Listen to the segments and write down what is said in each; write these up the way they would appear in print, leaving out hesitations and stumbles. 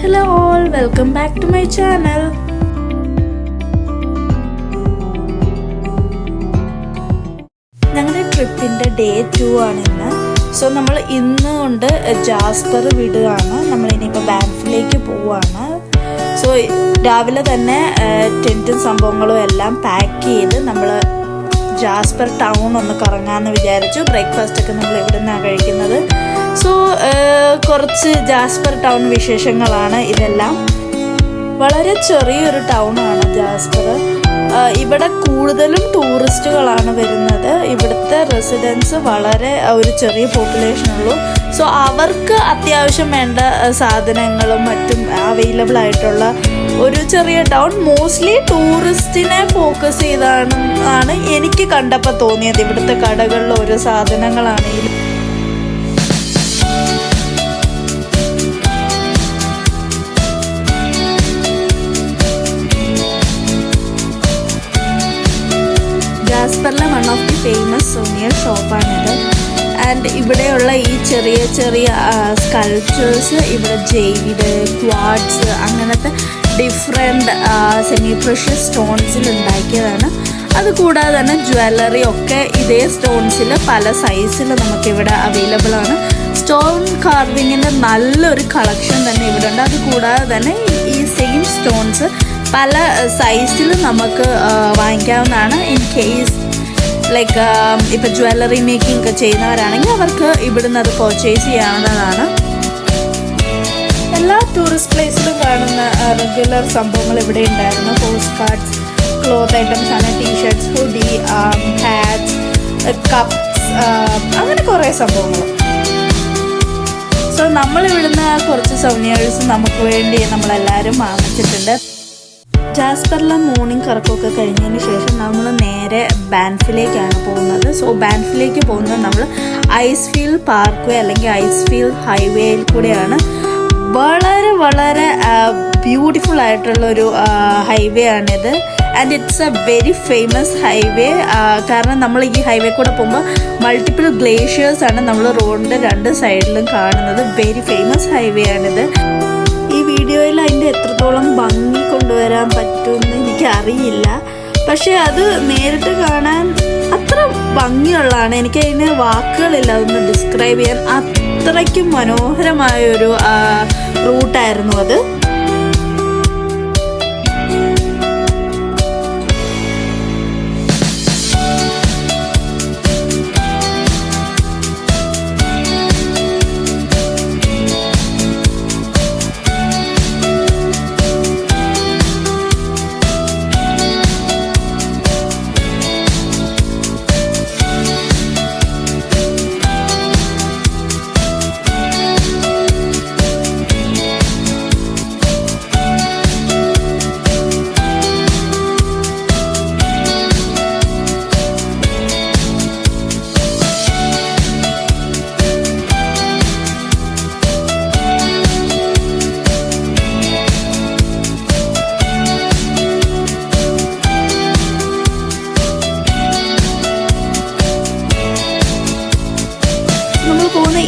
Hello all, welcome back to my channel. ഞങ്ങളുടെ ട്രിപ്പിൻ്റെ day 2 ആണിന്ന്. So നമ്മൾ ഇന്ന് കൊണ്ട് ജാസ്പർ വിടുകയാണ്. നമ്മളിനിയിപ്പോൾ ബാൻഫിലേക്ക് പോവുകയാണ്. സോ രാവിലെ തന്നെ ടെൻറ്റും സംഭവങ്ങളും എല്ലാം പാക്ക് ചെയ്ത് നമ്മൾ ജാസ്പർ ടൗൺ ഒന്ന് കറങ്ങാമെന്ന് വിചാരിച്ചു. ബ്രേക്ക്ഫാസ്റ്റൊക്കെ നമ്മൾ ഇവിടെ നിന്നാണ് കഴിക്കുന്നത്. സോ കുറച്ച് ജാസ്പർ ടൗൺ വിശേഷങ്ങളാണ് ഇതെല്ലാം. വളരെ ചെറിയൊരു ടൗണാണ് ജാസ്പർ. ഇവിടെ കൂടുതലും ടൂറിസ്റ്റുകളാണ് വരുന്നത്. ഇവിടുത്തെ റെസിഡൻസ് വളരെ ഒരു ചെറിയ പോപ്പുലേഷനുള്ളൂ. സോ അവർക്ക് അത്യാവശ്യം വേണ്ട സാധനങ്ങളും മറ്റും അവൈലബിൾ ആയിട്ടുള്ള ഒരു ചെറിയ ടൗൺ. മോസ്റ്റ്ലി ടൂറിസ്റ്റിനെ ഫോക്കസ് ചെയ്താണ് എനിക്ക് കണ്ടപ്പോൾ തോന്നിയത്. ഇവിടുത്തെ കടകളിൽ ഓരോ സാധനങ്ങളാണെങ്കിലും ജാസ്പറിലെ one of the famous souvenir ഷോപ്പാണിത്. ആൻഡ് ഇവിടെയുള്ള ഈ ചെറിയ ചെറിയ സ്കൾപ്ചേഴ്സ് ഇവിടെ ജെയ്ഡ്, ക്വാഡ്സ് അങ്ങനത്തെ ഡിഫറെൻറ്റ് സെമി പ്രഷ്യസ് സ്റ്റോൺസിൽ ഉണ്ടാക്കിയതാണ്. അതുകൂടാതെ തന്നെ ജ്വല്ലറി ഒക്കെ ഇതേ സ്റ്റോൺസിൽ പല സൈസിൽ നമുക്കിവിടെ അവൈലബിൾ ആണ്. സ്റ്റോൺ കാർവിങ്ങിൻ്റെ നല്ലൊരു കളക്ഷൻ തന്നെ ഇവിടെ ഉണ്ട്. അതുകൂടാതെ തന്നെ ഈ സെയിം സ്റ്റോൺസ് പല സൈസിൽ നമുക്ക് വാങ്ങിക്കാവുന്നതാണ്. ഇൻ കേസ് ലൈക്ക് ഇപ്പോൾ ജ്വല്ലറി മേക്കിംഗ് ഒക്കെ ചെയ്യുന്നവരാണെങ്കിൽ അവർക്ക് ഇവിടുന്ന് അത് പർച്ചേസ് ചെയ്യാവുന്നതാണ്. എല്ലാ ടൂറിസ്റ്റ് പ്ലേസിലും കാണുന്ന റെഗുലർ സംഭവങ്ങൾ ഇവിടെ ഉണ്ടായിരുന്നു. പോസ്റ്റ് കാർഡ്സ്, ക്ലോത്ത് ഐറ്റംസ് ആണ്, ടീഷർട്ട്സ്, ഹുഡി, ഹാറ്റ്സ്, കപ്സ്, അങ്ങനെ കുറേ സംഭവങ്ങൾ. സോ നമ്മളിവിടുന്ന് കുറച്ച് സൗനിയേഴ്സ് നമുക്ക് വേണ്ടി നമ്മളെല്ലാവരും വാങ്ങിച്ചിട്ടുണ്ട്. ജാസ്പറിലെ മോർണിംഗ് കറക്കമൊക്കെ കഴിഞ്ഞതിന് ശേഷം നമ്മൾ നേരെ ബാൻഫിലേക്കാണ് പോകുന്നത്. സോ ബാൻഫിലേക്ക് പോകുന്നത് നമ്മൾ ഐസ്ഫീൽഡ് പാർക്ക് വേ അല്ലെങ്കിൽ ഐസ്ഫീൽഡ് ഹൈവേയിൽ കൂടെയാണ്. വളരെ വളരെ ബ്യൂട്ടിഫുൾ ആയിട്ടുള്ളൊരു ഹൈവേ ആണിത്. And it's A very famous highway. കാരണം നമ്മൾ ഈ ഹൈവേ കൂടെ പോകുമ്പോൾ മൾട്ടിപ്പിൾ ഗ്ലേഷ്യേഴ്സാണ് നമ്മൾ റോഡിൻ്റെ രണ്ട് സൈഡിലും കാണുന്നത്. വെരി ഫേമസ് ഹൈവേ ആണിത്. ഈ വീഡിയോയിൽ അതിൻ്റെ എത്രത്തോളം ഭംഗി കൊണ്ടുവരാൻ പറ്റുമെന്ന് എനിക്കറിയില്ല. പക്ഷേ അത് നേരിട്ട് കാണാൻ അത്ര ഭംഗിയുള്ളതാണ്. എനിക്കതിന് വാക്കുകളില്ല അതൊന്ന് ഡിസ്ക്രൈബ് ചെയ്യാൻ. അത്രയ്ക്കും മനോഹരമായൊരു റൂട്ടായിരുന്നു അത്.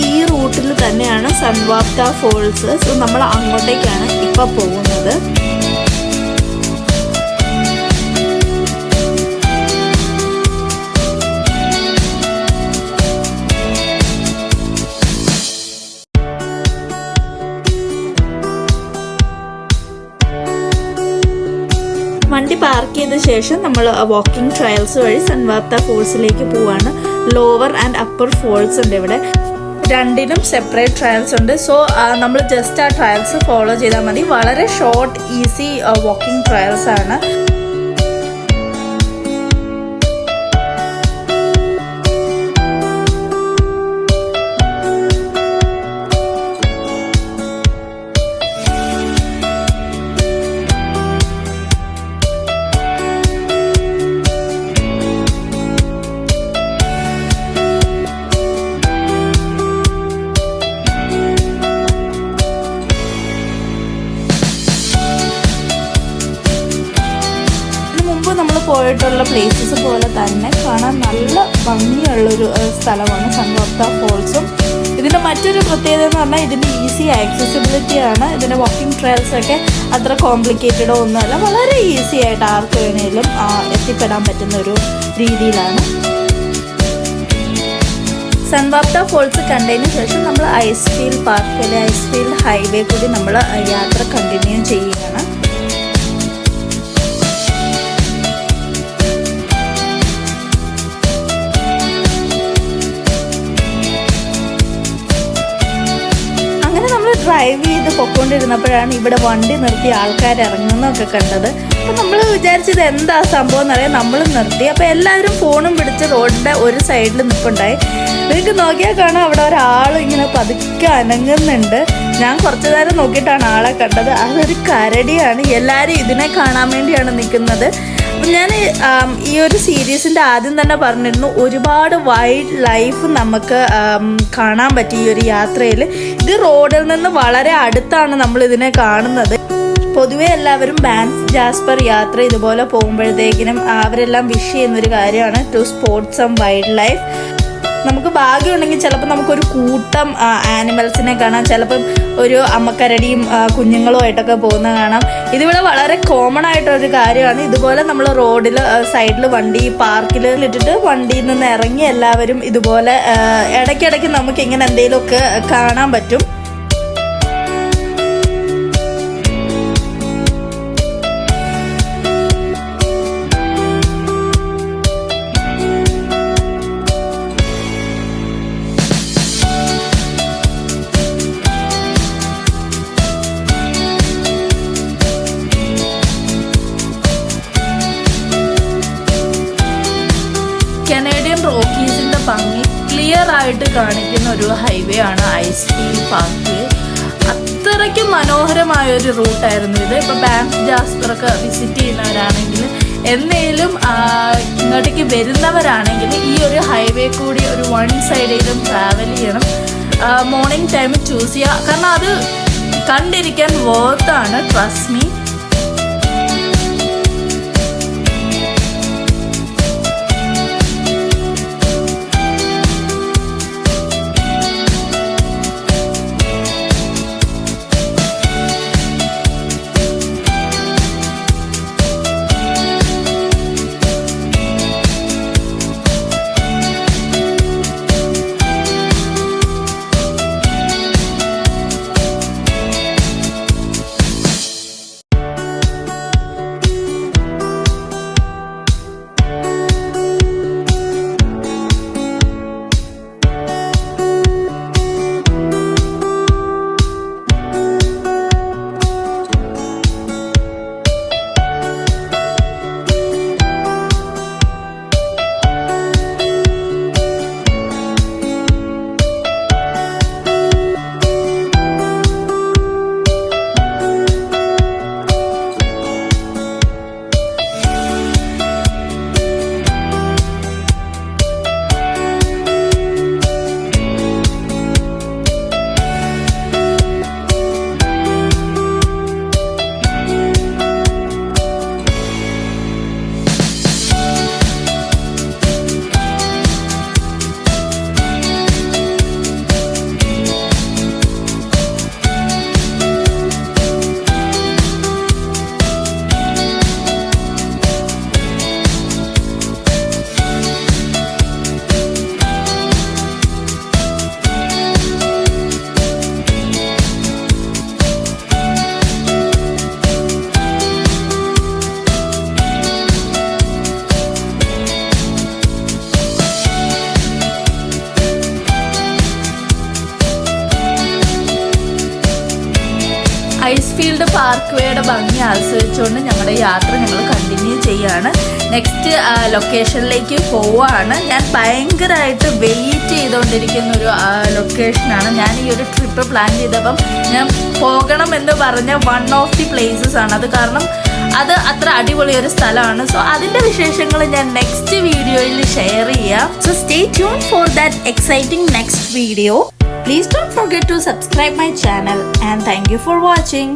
ഈ റൂട്ടിൽ തന്നെയാണ് സൺവാപ്ത ഫോൾസ്. സോ നമ്മൾ അങ്ങോട്ടേക്കാണ് ഇപ്പോൾ പോകുന്നത്. വണ്ടി പാർക്ക് ചെയ്ത ശേഷം നമ്മൾ വാക്കിംഗ് ട്രയൽസ് വഴി സൺവാപ്ത ഫോൾസിലേക്ക് പോവാണ്. ലോവർ ആൻഡ് അപ്പർ ഫോൾസ് ഉണ്ട് ഇവിടെ. രണ്ടിനും സെപ്പറേറ്റ് ട്രയൽസ് ഉണ്ട്. സോ നമ്മൾ ജസ്റ്റ് ആ ട്രയൽസ് ഫോളോ ചെയ്താൽ മതി. വളരെ ഷോർട്ട് ഈസി വാക്കിംഗ് ട്രയൽസ് ആണ്. പോയിട്ടുള്ള പ്ലേസസ് പോലെ തന്നെ കാണാൻ നല്ല ഭംഗിയുള്ളൊരു സ്ഥലമാണ് സൺവാപ്ത ഫോൾസും. ഇതിൻ്റെ മറ്റൊരു പ്രത്യേകത എന്ന് പറഞ്ഞാൽ ഇതിൻ്റെ ഈസി ആക്സസിബിലിറ്റിയാണ്. ഇതിൻ്റെ വാക്കിംഗ് ട്രയൽസൊക്കെ അത്ര കോംപ്ലിക്കേറ്റഡോ ഒന്നുമല്ല, വളരെ ഈസി ആയിട്ട് ആർക്ക് വേണേലും എത്തിപ്പെടാൻ പറ്റുന്ന ഒരു രീതിയിലാണ്. സൺവാപ്ത ഫോൾസ് കണ്ടതിന് ശേഷം നമ്മൾ ഐസ്ഫീൽഡ് പാർക്ക് അല്ലെ ഐസ്ഫീൽഡ് ഹൈവേ കൂടി നമ്മൾ യാത്ര കണ്ടിന്യൂ ചെയ്യുകയാണ്. അങ്ങനെ നമ്മൾ ഡ്രൈവ് ചെയ്ത് പൊയ്ക്കൊണ്ടിരുന്നപ്പോഴാണ് ഇവിടെ വണ്ടി നിർത്തി ആൾക്കാർ ഇറങ്ങുന്നതൊക്കെ കണ്ടത്. അപ്പോൾ നമ്മൾ വിചാരിച്ചത് എന്താ സംഭവം എന്നറിയാം, നമ്മൾ നിർത്തി. അപ്പോൾ എല്ലാവരും ഫോണും പിടിച്ച് റോഡിൻ്റെ ഒരു സൈഡിൽ നിൽപ്പുണ്ടായി. നിങ്ങൾക്ക് നോക്കിയാൽ കാണാം അവിടെ ഒരാൾ ഇങ്ങനെ പതുക്കെ അനങ്ങുന്നുണ്ട്. ഞാൻ കുറച്ചു നേരം നോക്കിയിട്ടാണ് ആളെ കണ്ടത്. അതൊരു കരടിയാണ്. എല്ലാവരും ഇതിനെ കാണാൻ വേണ്ടിയാണ് നിൽക്കുന്നത്. അപ്പം ഞാൻ ഈ ഒരു സീരീസിൻ്റെ ആദ്യം തന്നെ പറഞ്ഞിരുന്നു, ഒരുപാട് വൈൽഡ് ലൈഫ് നമുക്ക് കാണാൻ പറ്റി ഈ ഒരു യാത്രയിൽ. ഇത് റോഡിൽ നിന്ന് വളരെ അടുത്താണ് നമ്മൾ ഇതിനെ കാണുന്നത്. പൊതുവെ എല്ലാവരും ബാൻഫ് ജാസ്പർ യാത്ര ഇതുപോലെ പോകുമ്പോഴത്തേക്കിനും അവരെല്ലാം വിഷ് ചെയ്യുന്നൊരു കാര്യമാണ് to spot some wildlife. നമുക്ക് ഭാഗ്യമുണ്ടെങ്കിൽ ചിലപ്പോൾ നമുക്കൊരു കൂട്ടം ആനിമൽസിനെ കാണാം, ചിലപ്പം ഒരു അമ്മക്കരടിയും കുഞ്ഞുങ്ങളുമായിട്ടൊക്കെ പോകുന്ന കാണാം. ഇതിവിടെ വളരെ കോമൺ ആയിട്ടൊരു കാര്യമാണ്. ഇതുപോലെ നമ്മൾ റോഡിൽ സൈഡിൽ വണ്ടി പാർക്കിൽ ഇട്ടിട്ട് വണ്ടിയിൽ നിന്ന് ഇറങ്ങി എല്ലാവരും ഇതുപോലെ ഇടയ്ക്കിടയ്ക്ക് നമുക്ക് ഇങ്ങനെ എന്തെങ്കിലുമൊക്കെ കാണാൻ പറ്റും. കനേഡിയൻ റോക്കീസിൻ്റെ ഭംഗി ക്ലിയർ ആയിട്ട് കാണിക്കുന്ന ഒരു ഹൈവേ ആണ് ഐസ്ഫീൽഡ് പാർക്ക് വേ. അത്രയ്ക്ക് മനോഹരമായൊരു റൂട്ടായിരുന്നു ഇത്. ഇപ്പോൾ ബാൻഫ് ജാസ്പറൊക്കെ വിസിറ്റ് ചെയ്യുന്നവരാണെങ്കിൽ എന്നേലും ഇങ്ങോട്ടേക്ക് വരുന്നവരാണെങ്കിൽ ഈ ഒരു ഹൈവേ കൂടി ഒരു വൺ സൈഡിലും ട്രാവൽ ചെയ്യണം. മോർണിംഗ് ടൈം ചൂസ് ചെയ്യുക, കാരണം അത് കണ്ടിരിക്കാൻ വർത്താണ്, ട്രസ്റ്റ് മീ. ഐസ്ഫീൽഡ് പാർക്ക് വേയുടെ ഭംഗി ആസ്വദിച്ചുകൊണ്ട് ഞങ്ങളുടെ യാത്ര ഞങ്ങൾ കണ്ടിന്യൂ ചെയ്യുകയാണ്. നെക്സ്റ്റ് ലൊക്കേഷനിലേക്ക് പോവുകയാണ്. ഞാൻ ഭയങ്കരമായിട്ട് വെയിറ്റ് ചെയ്തുകൊണ്ടിരിക്കുന്ന ഒരു ലൊക്കേഷനാണ്. ഞാൻ ഈ ഒരു ട്രിപ്പ് പ്ലാൻ ചെയ്തപ്പം ഞാൻ പോകണമെന്ന് പറഞ്ഞ വൺ ഓഫ് ദി പ്ലേസസ് ആണ് അത്. കാരണം അത് അത്ര അടിപൊളിയൊരു സ്ഥലമാണ്. സോ അതിൻ്റെ വിശേഷങ്ങൾ ഞാൻ നെക്സ്റ്റ് വീഡിയോയിൽ ഷെയർ ചെയ്യാം. So stay tune for that exciting next video. Please don't forget to subscribe my channel and thank you for watching.